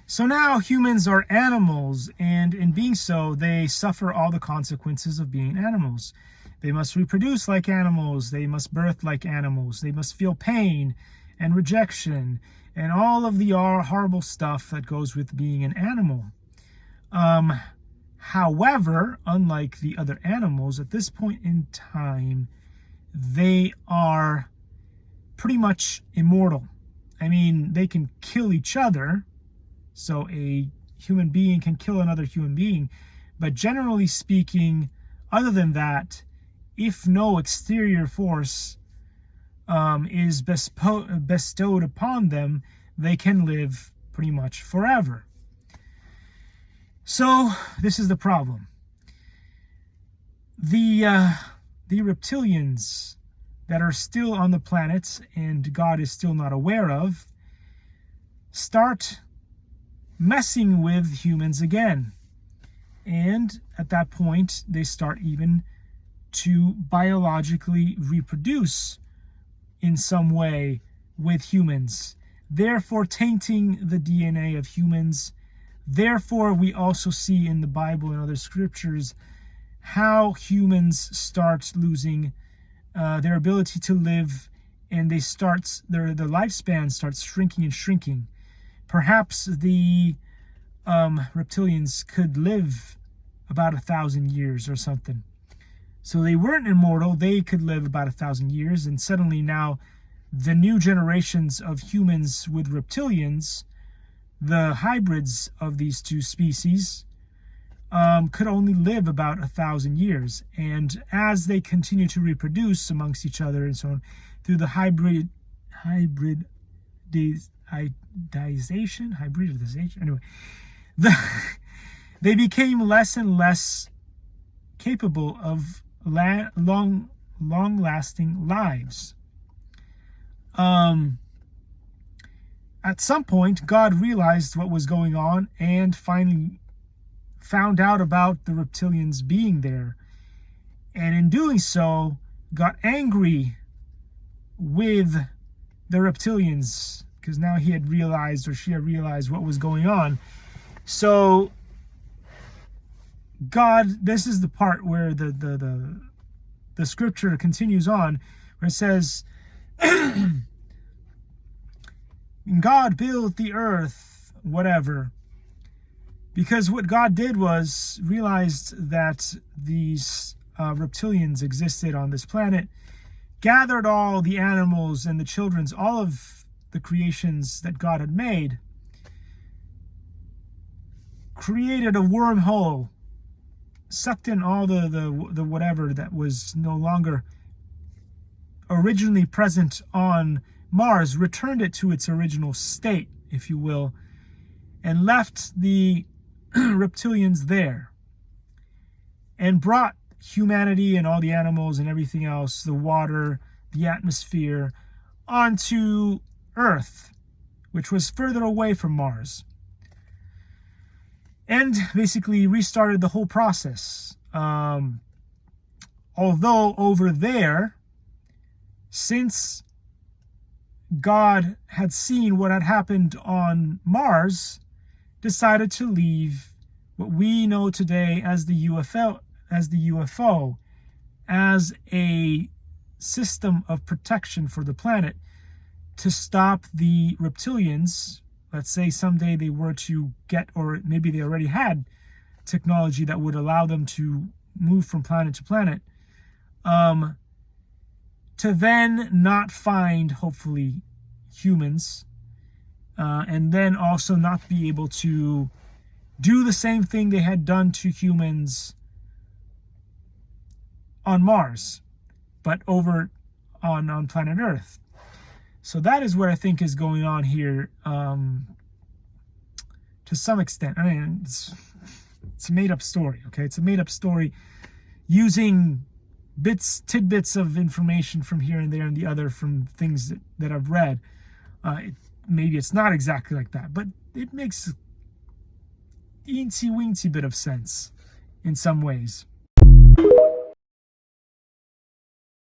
So now humans are animals, and in being so, they suffer all the consequences of being animals. They must reproduce like animals. They must birth like animals. They must feel pain and rejection and all of the horrible stuff that goes with being an animal. However, unlike the other animals, at this point in time, they are pretty much immortal. I mean, they can kill each other. So a human being can kill another human being. But generally speaking, other than that, if no exterior force is bestowed upon them, they can live pretty much forever. So this is the problem. The reptilians that are still on the planet and God is still not aware of start messing with humans again. And at that point, they start even to biologically reproduce in some way with humans, therefore tainting the DNA of humans. Therefore, we also see in the Bible and other scriptures how humans start losing their ability to live, and their lifespan starts shrinking and shrinking. Perhaps the reptilians could live about 1,000 years or something. So they weren't immortal. They could live about 1,000 years, and suddenly now the new generations of humans with reptilians, the hybrids of these two species, could only live about 1,000 years. And as they continue to reproduce amongst each other and so on, through the hybridization, anyway, they became less and less capable of long-lasting lives. At some point, God realized what was going on and finally found out about the reptilians being there. And in doing so, got angry with the reptilians because now he had realized, or she had realized, what was going on. So God, this is the part where the scripture continues on, where it says, God built the earth, whatever. Because what God did was realized that these reptilians existed on this planet, gathered all the animals and the children's, all of the creations that God had made, created a wormhole, sucked in all the whatever that was no longer originally present on Mars, returned it to its original state, if you will, and left the reptilians there, and brought humanity and all the animals and everything else, the water, the atmosphere, onto Earth, which was further away from Mars, and basically restarted the whole process. Although over there, since God had seen what had happened on Mars, decided to leave what we know today as the UFO, as a system of protection for the planet, to stop the reptilians. Let's say someday they were to get, or maybe they already had, technology that would allow them to move from planet to planet, to then not find, hopefully, humans, and then also not be able to do the same thing they had done to humans on Mars, but over on planet Earth. So that is what I think is going on here, to some extent. I mean, it's a made-up story, okay? It's a made-up story using tidbits of information from here and there and the other from things that I've read. Maybe it's not exactly like that, but it makes a teensy-weensy bit of sense in some ways.